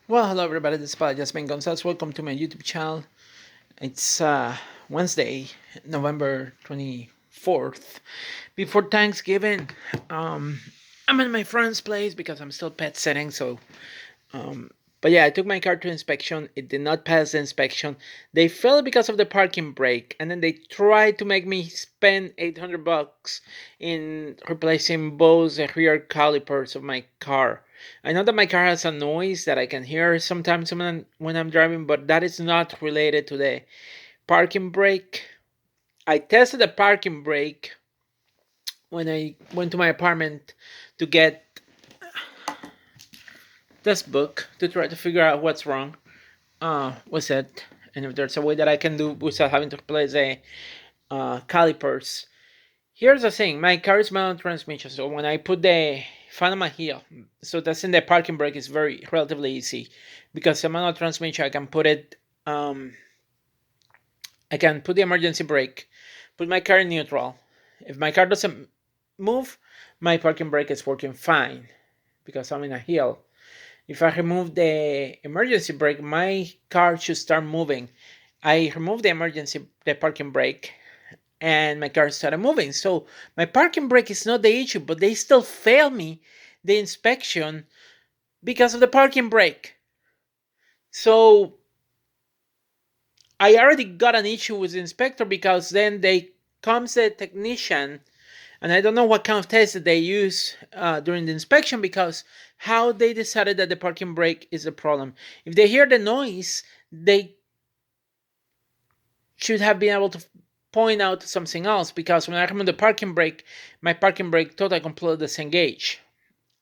Well, hello everybody, this is Jasmine Gonzalez. Welcome to my YouTube channel. It's Wednesday, November 24th, before Thanksgiving. Um, I'm in my friend's place because I'm still pet sitting, um, but yeah, I took my car to inspection. It did not pass the inspection. They failed because of the parking brake, and then they tried to make me spend $800 in replacing both the rear calipers of my car. I know that my car has a noise that I can hear sometimes when I'm driving, but that is not related to the parking brake. I tested the parking brake when I went to my apartment to get this book to try to figure out what's wrong. Was it, and if there's a way that I can do without having to replace the calipers. Here's the thing: my car is manual transmission, so when I put the fan on my heel, so that's in the parking brake is very relatively easy because the manual transmission I can put it, I can put the emergency brake, put my car in neutral. If my car doesn't move, my parking brake is working fine because I'm in a hill. If I remove the emergency brake, my car should start moving. I removed the parking brake, and my car started moving. So my parking brake is not the issue, but they still fail me the inspection because of the parking brake. So I already got an issue with the inspector because then they comes the technician, and I don't know what kind of test that they use during the inspection because how they decided that the parking brake is the problem. If they hear the noise, they should have been able to point out something else because when I remove the parking brake, my parking brake totally completely disengage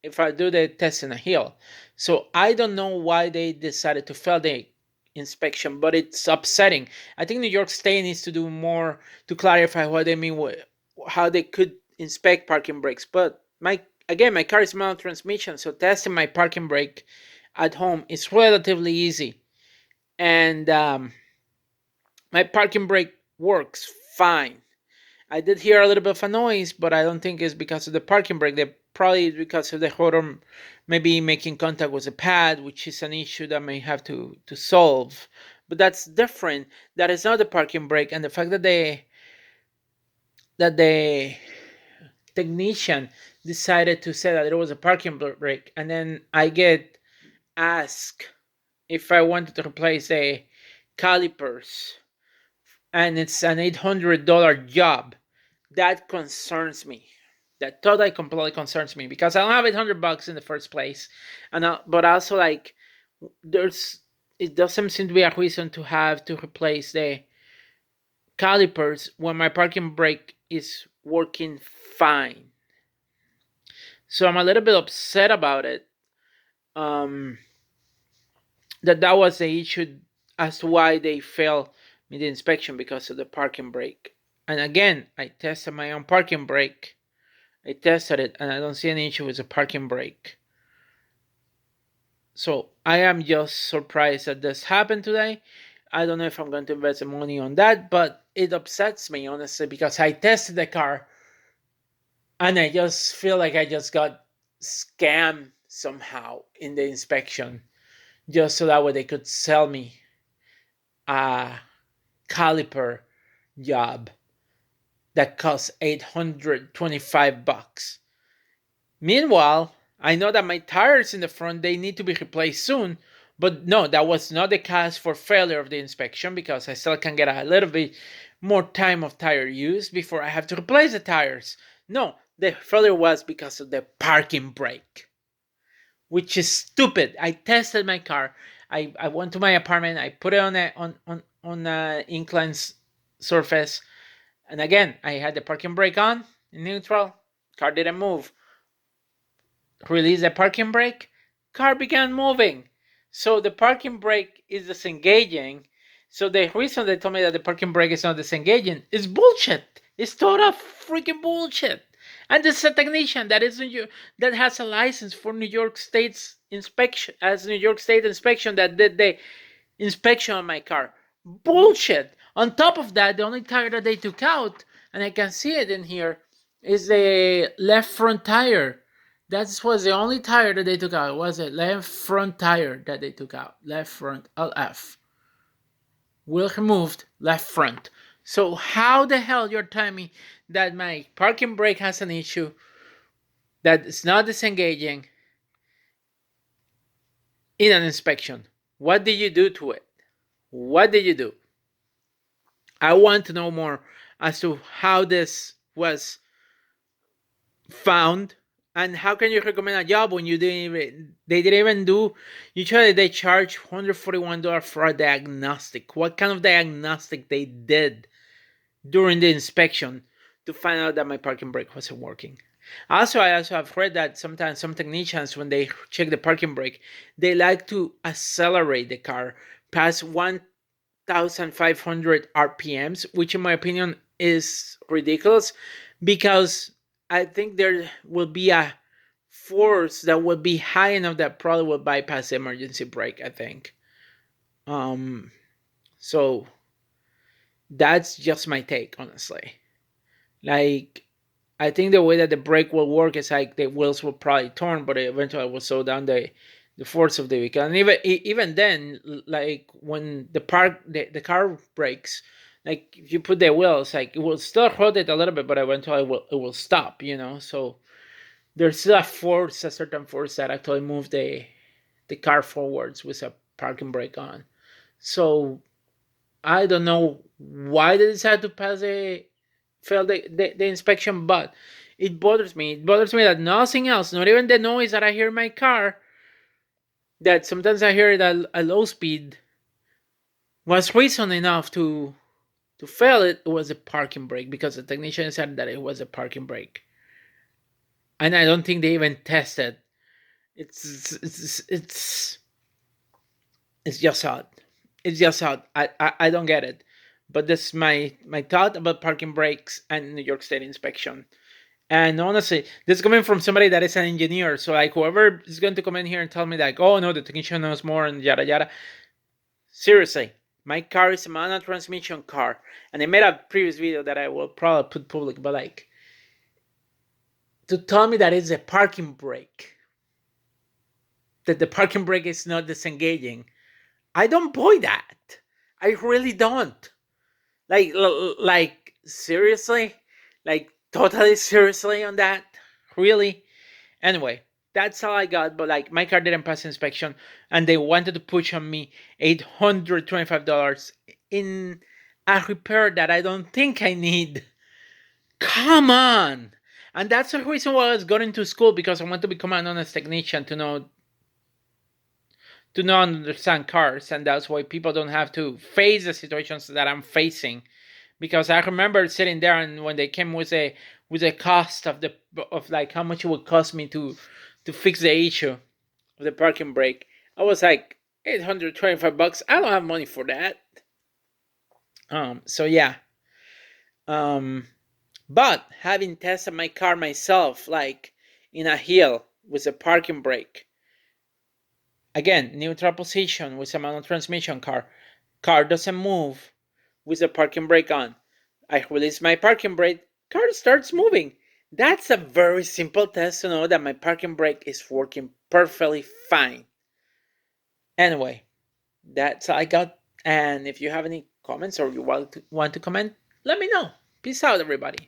if I do the test in a hill. So I don't know why they decided to fail the inspection, but it's upsetting. I think New York State needs to do more to clarify what they mean with how they could inspect parking brakes. But my car is manual transmission, so testing my parking brake at home is relatively easy, and my parking brake works fine. I did hear a little bit of a noise, but I don't think it's because of the parking brake. They probably because of the rotor maybe making contact with the pad, which is an issue that may have to solve. But that's different. That is not the parking brake, and the fact that the technician decided to say that it was a parking brake, and then I get asked if I wanted to replace the calipers, and it's an $800 job. That concerns me. That totally completely concerns me because I don't have $800 in the first place, and but also like there's it doesn't seem to be a reason to have to replace the calipers when my parking brake is working fine. So I'm a little bit upset about it. Um, that was the issue as to why they failed me the inspection because of the parking brake. And again, I tested my own parking brake. I tested it and I don't see any issue with the parking brake. So I am just surprised that this happened today. I don't know if I'm going to invest the money on that, but it upsets me honestly because I tested the car and I just feel like I just got scammed somehow in the inspection just so that way they could sell me a caliper job that costs $825. Meanwhile, I know that my tires in the front they need to be replaced soon, but no, that was not the cause for failure of the inspection because I still can get a little bit more time of tire use before I have to replace the tires. No, the failure was because of the parking brake, which is stupid. I tested my car. I went to my apartment. I put it on a incline surface, and again I had the parking brake on in neutral. Car didn't move. Release the parking brake, car began moving. So the parking brake is disengaging. So the reason they told me that the parking brake is not disengaging is bullshit. It's total freaking bullshit. And this is a technician that has a license for New York State's inspection, as New York State inspection that did the inspection on my car. Bullshit. On top of that, the only tire that they took out, and I can see it in here, is the left front tire That was the only tire that they took out. It was a left front tire that they took out. Left front, LF. Wheel removed, left front. So how the hell you're telling me that my parking brake has an issue, that it's not disengaging in an inspection? What did you do to it? What did you do? I want to know more as to how this was found, and how can you recommend a job when you didn't even they didn't even do. Usually they charge $141 for a diagnostic. What kind of diagnostic they did during the inspection to find out that my parking brake wasn't working? Also, I also have read that sometimes some technicians, when they check the parking brake, they like to accelerate the car past 1,500 RPMs, which in my opinion is ridiculous, because I think there will be a force that would be high enough that probably would bypass the emergency brake, I think. Um, so that's just my take, honestly. Like, I think the way that the brake will work is like the wheels will probably turn, but eventually will slow down the force of the vehicle. And even then, like when the car brakes, like if you put the wheels, like it will still rotate a little bit, but eventually it will stop. So there's still a certain force that actually move the car forwards with a parking brake on. So I don't know why they decided to fail the inspection, but it bothers me. It bothers me that nothing else, not even the noise that I hear in my car, that sometimes I hear it at a low speed, was reason enough to fail it. It was a parking brake, because the technician said that it was a parking brake, and I don't think they even tested. It's just odd. It's just odd. I don't get it. But this is my thought about parking brakes and New York State inspection. And honestly, this is coming from somebody that is an engineer. So like whoever is going to come in here and tell me like, oh no, the technician knows more and yada yada. Seriously, my car is a manual transmission car, and I made a previous video that I will probably put public. But like, to tell me that it's a parking brake, that the parking brake is not disengaging, I don't buy that. I really don't. Like seriously, like totally seriously on that. Really. Anyway, that's all I got. But like, my car didn't pass inspection, and they wanted to push on me $825 in a repair that I don't think I need. Come on. And that's the reason why I was going to school, because I want to become an honest technician, to not understand cars, and that's why people don't have to face the situations that I'm facing. Because I remember sitting there, and when they came with a cost of like how much it would cost me to fix the issue of the parking brake, I was like $825. I don't have money for that. So yeah. Um, but having tested my car myself, like in a hill with a parking brake, again, neutral position with a manual transmission car doesn't move with the parking brake on. I release my parking brake, car starts moving. That's a very simple test to know that my parking brake is working perfectly fine. Anyway, that's all I got. And if you have any comments or you want to comment, let me know. Peace out, everybody.